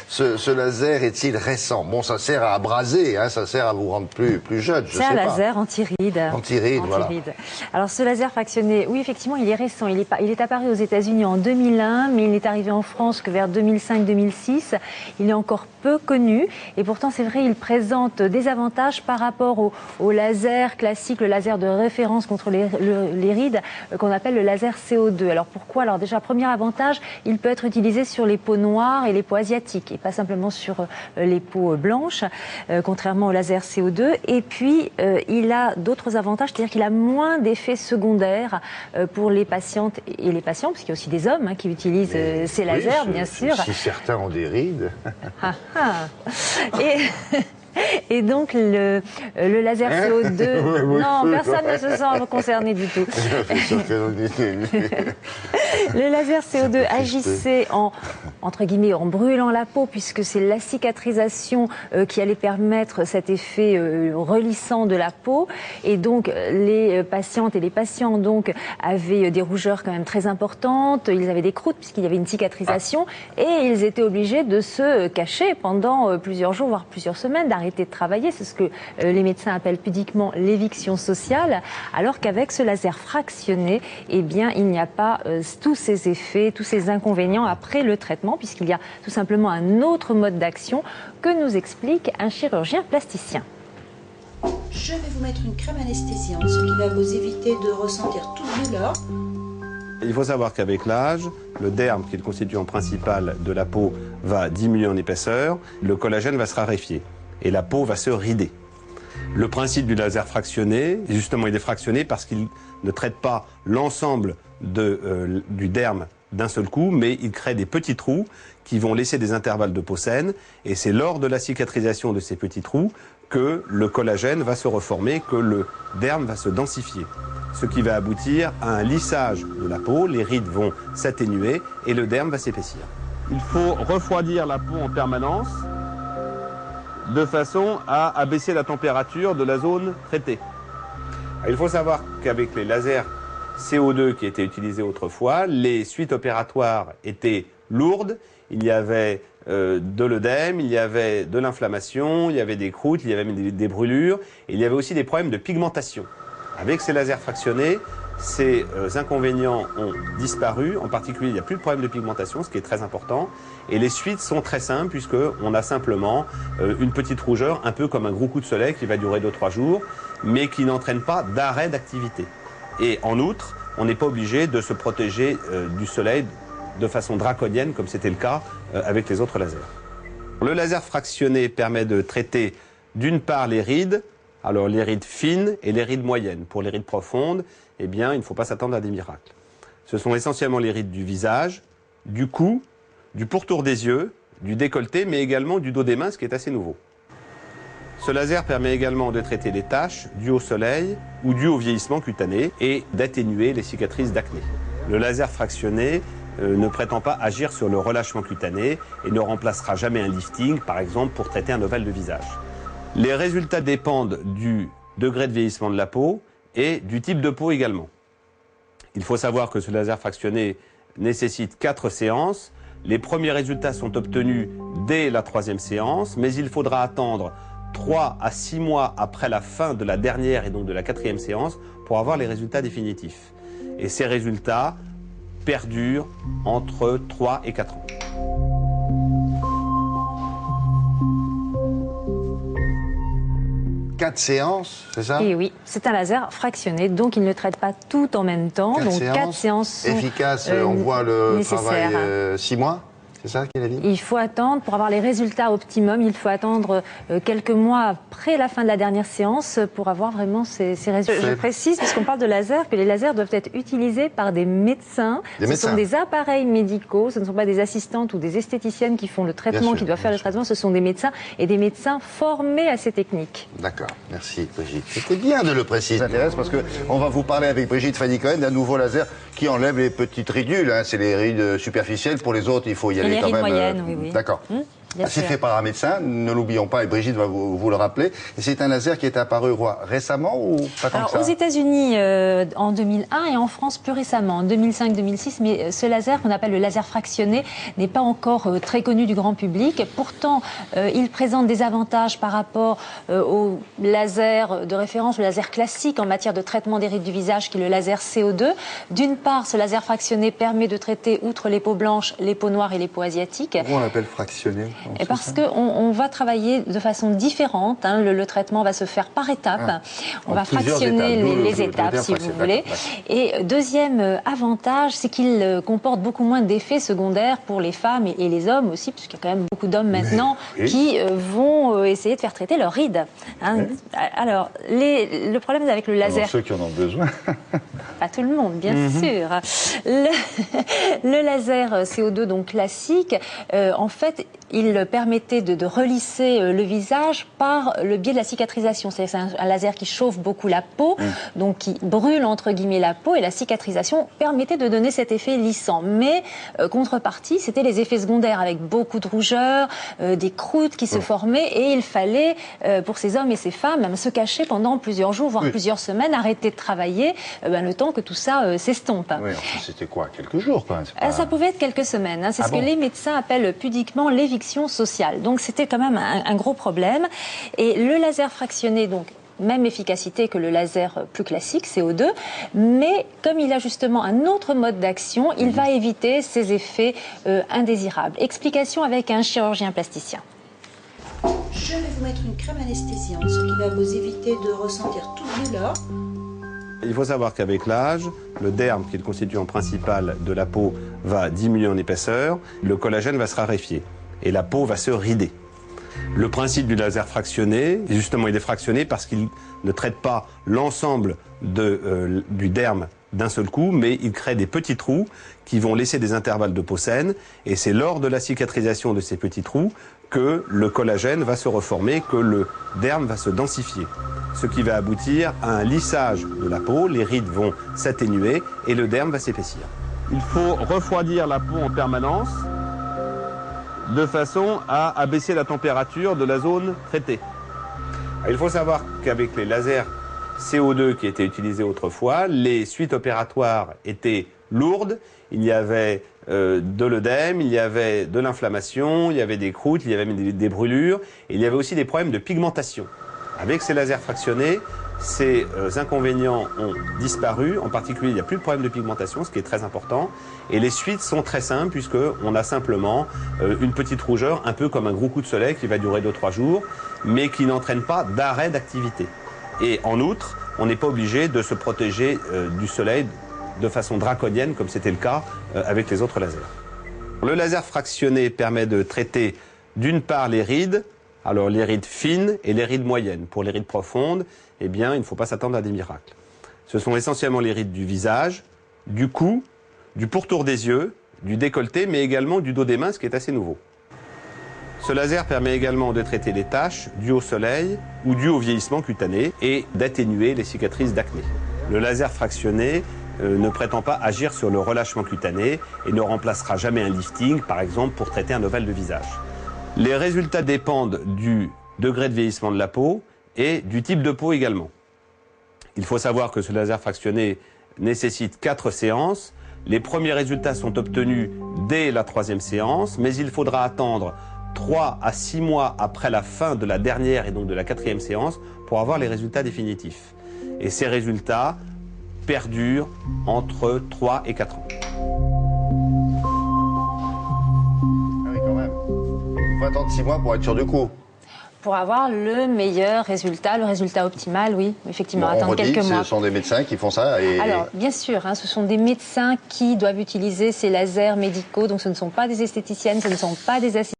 Ce laser est-il récent? Bon, ça sert à abraser, hein, ça sert à vous rendre plus jeune, je sais pas. C'est un laser anti-rides. Anti-rides, voilà. Alors ce laser fractionné, oui, effectivement, il est récent. Il est apparu aux États-Unis en 2001, mais il n'est arrivé en France que vers 2005-2006. Il est encore peu connu, et pourtant, c'est vrai, il présente des avantages par rapport au laser classique, le laser de référence contre les rides, qu'on appelle le laser CO2. Alors pourquoi? Alors déjà, premier avantage, il peut être utilisé sur les peaux noires et les peaux asiatiques, et pas simplement sur les peaux blanches, contrairement au laser CO2. Et puis, il a d'autres avantages, c'est-à-dire qu'il a moins d'effets secondaires pour les patientes et les patients, parce qu'il y a aussi des hommes qui utilisent ces lasers, bien sûr. Si certains ont des rides. Et donc, le laser CO2... Non, personne ne se sent concerné du tout. Le laser CO2 agissait entre guillemets, en brûlant la peau, puisque c'est la cicatrisation qui allait permettre cet effet relissant de la peau. Et donc, les patientes et les patients donc, avaient des rougeurs quand même très importantes, ils avaient des croûtes, puisqu'il y avait une cicatrisation, et ils étaient obligés de se cacher pendant plusieurs jours, voire plusieurs semaines, d'arrêter de travailler. C'est ce que les médecins appellent pudiquement l'éviction sociale, alors qu'avec ce laser fractionné, eh bien, il n'y a pas tous ces effets, tous ces inconvénients après le traitement, puisqu'il y a tout simplement un autre mode d'action que nous explique un chirurgien plasticien. Je vais vous mettre une crème anesthésiante, ce qui va vous éviter de ressentir toute douleur. Il faut savoir qu'avec l'âge, le derme, qui est le constituant principal de la peau, va diminuer en épaisseur, le collagène va se raréfier et la peau va se rider. Le principe du laser fractionné, justement, il est fractionné parce qu'il ne traite pas l'ensemble du derme d'un seul coup, mais il crée des petits trous qui vont laisser des intervalles de peau saine, et c'est lors de la cicatrisation de ces petits trous que le collagène va se reformer, que le derme va se densifier, ce qui va aboutir à un lissage de la peau, les rides vont s'atténuer et le derme va s'épaissir. Il faut refroidir la peau en permanence de façon à abaisser la température de la zone traitée. Il faut savoir qu'avec les lasers CO2 qui étaient utilisés autrefois, les suites opératoires étaient lourdes, il y avait de l'œdème, il y avait de l'inflammation, il y avait des croûtes, il y avait même des brûlures, et il y avait aussi des problèmes de pigmentation. Avec ces lasers fractionnés, ces inconvénients ont disparu, en particulier il n'y a plus de problème de pigmentation, ce qui est très important, et les suites sont très simples puisqu'on a simplement une petite rougeur, un peu comme un gros coup de soleil qui va durer 2-3 jours, mais qui n'entraîne pas d'arrêt d'activité. Et en outre, on n'est pas obligé de se protéger du soleil de façon draconienne, comme c'était le cas avec les autres lasers. Le laser fractionné permet de traiter d'une part les rides, alors les rides fines et les rides moyennes. Pour les rides profondes, eh bien, il ne faut pas s'attendre à des miracles. Ce sont essentiellement les rides du visage, du cou, du pourtour des yeux, du décolleté, mais également du dos des mains, ce qui est assez nouveau. Ce laser permet également de traiter les taches dues au soleil ou dues au vieillissement cutané et d'atténuer les cicatrices d'acné. Le laser fractionné ne prétend pas agir sur le relâchement cutané et ne remplacera jamais un lifting, par exemple, pour traiter un ovale de visage. Les résultats dépendent du degré de vieillissement de la peau et du type de peau également. Il faut savoir que ce laser fractionné nécessite 4 séances. Les premiers résultats sont obtenus dès la 3e séance, mais il faudra attendre 3 à 6 mois après la fin de la dernière et donc de la 4e séance pour avoir les résultats définitifs. Et ces résultats perdurent entre 3 et 4 ans. Quatre séances, c'est ça? Et oui, c'est un laser fractionné, donc il ne traite pas tout en même temps. Donc 4 séances sont efficaces, on voit le nécessaires. travail 6 mois? C'est ça qu'il a dit? Il faut attendre, pour avoir les résultats optimum, il faut attendre quelques mois après la fin de la dernière séance pour avoir vraiment ces résultats. Je précise, puisqu'on parle de laser, que les lasers doivent être utilisés par des médecins. Ce sont des appareils médicaux, ce ne sont pas des assistantes ou des esthéticiennes qui font le traitement, qui doivent faire le traitement, ce sont des médecins et des médecins formés à ces techniques. D'accord, merci Brigitte. C'était bien de le préciser. Ça m'intéresse parce qu'on va vous parler avec Brigitte Fanny-Cohen d'un nouveau laser qui enlève les petites ridules. Hein. C'est les rides superficielles. Pour les autres, il faut y aller quand même. Moyennes, oui, oui. D'accord. bien C'est sûr. fait par un médecin, ne l'oublions pas, et Brigitte va vous le rappeler. Et c'est un laser qui est apparu récemment ou pas tant Alors, que ça? aux États-Unis en 2001 et en France plus récemment, en 2005-2006, mais ce laser qu'on appelle le laser fractionné n'est pas encore très connu du grand public. Pourtant, il présente des avantages par rapport au laser de référence, le laser classique en matière de traitement des rides du visage, qui est le laser CO2. D'une part, ce laser fractionné permet de traiter, outre les peaux blanches, les peaux noires et les peaux asiatiques. Pourquoi on l'appelle fractionné? Et parce qu'on va travailler de façon différente. Hein. Le traitement va se faire par étapes. On va fractionner les étapes, si vous voulez. Et deuxième avantage, c'est qu'il comporte beaucoup moins d'effets secondaires pour les femmes et les hommes aussi, puisqu'il y a quand même beaucoup d'hommes maintenant qui vont essayer de faire traiter leurs rides. Hein. Alors, le problème avec le laser... Alors, ceux qui en ont besoin. Pas tout le monde, bien sûr. Le laser CO2, donc classique, en fait, il permettait de relisser le visage par le biais de la cicatrisation. C'est un laser qui chauffe beaucoup la peau, donc qui brûle entre guillemets la peau, et la cicatrisation permettait de donner cet effet lissant. Mais contrepartie, c'était les effets secondaires avec beaucoup de rougeur, des croûtes qui se formaient, et il fallait, pour ces hommes et ces femmes, même se cacher pendant plusieurs jours, voire plusieurs semaines, arrêter de travailler, le temps que tout ça s'estompe. Oui, c'était quoi? Quelques jours quand même. Pas... Ça pouvait être quelques semaines. Hein. C'est ce que les médecins appellent pudiquement l'éviction sociale. Donc c'était quand même un gros problème. Et le laser fractionné, donc même efficacité que le laser plus classique, CO2, mais comme il a justement un autre mode d'action, il va éviter ces effets indésirables. Explication avec un chirurgien plasticien. Je vais vous mettre une crème anesthésiante, ce qui va vous éviter de ressentir toute douleur. Il faut savoir qu'avec l'âge, le derme, qui est le constituant principal de la peau, va diminuer en épaisseur, le collagène va se raréfier et la peau va se rider. Le principe du laser fractionné, justement, il est fractionné parce qu'il ne traite pas l'ensemble du derme d'un seul coup, mais il crée des petits trous qui vont laisser des intervalles de peau saine, et c'est lors de la cicatrisation de ces petits trous que le collagène va se reformer, que le derme va se densifier, ce qui va aboutir à un lissage de la peau, les rides vont s'atténuer et le derme va s'épaissir. Il faut refroidir la peau en permanence de façon à abaisser la température de la zone traitée. Il faut savoir qu'avec les lasers CO2 qui étaient utilisés autrefois, les suites opératoires étaient lourdes. Il y avait de l'œdème, il y avait de l'inflammation, il y avait des croûtes, il y avait des brûlures, et il y avait aussi des problèmes de pigmentation. Avec ces lasers fractionnés, ces inconvénients ont disparu. En particulier, il n'y a plus de problème de pigmentation, ce qui est très important. Et les suites sont très simples, puisqu'on a simplement une petite rougeur, un peu comme un gros coup de soleil qui va durer 2-3 jours, mais qui n'entraîne pas d'arrêt d'activité. Et en outre, on n'est pas obligé de se protéger du soleil de façon draconienne, comme c'était le cas avec les autres lasers. Le laser fractionné permet de traiter d'une part les rides, alors les rides fines et les rides moyennes. Pour les rides profondes, eh bien, il ne faut pas s'attendre à des miracles. Ce sont essentiellement les rides du visage, du cou, du pourtour des yeux, du décolleté, mais également du dos des mains, ce qui est assez nouveau. Ce laser permet également de traiter les taches dues au soleil ou dues au vieillissement cutané et d'atténuer les cicatrices d'acné. Le laser fractionné ne prétend pas agir sur le relâchement cutané et ne remplacera jamais un lifting, par exemple, pour traiter un ovale de visage. Les résultats dépendent du degré de vieillissement de la peau et du type de peau également. Il faut savoir que ce laser fractionné nécessite 4 séances. Les premiers résultats sont obtenus dès la 3e séance, mais il faudra attendre 3 à 6 mois après la fin de la dernière et donc de la 4e séance pour avoir les résultats définitifs. Et ces résultats perdurent entre 3 et 4 ans. Ah oui, quand même. Il faut attendre 6 mois pour être sûr du coup. Pour avoir le meilleur résultat, le résultat optimal, oui, effectivement, attendre quelques mois. Ce sont des médecins qui font ça Alors, bien sûr, hein, ce sont des médecins qui doivent utiliser ces lasers médicaux, donc ce ne sont pas des esthéticiennes, ce ne sont pas des assistantes.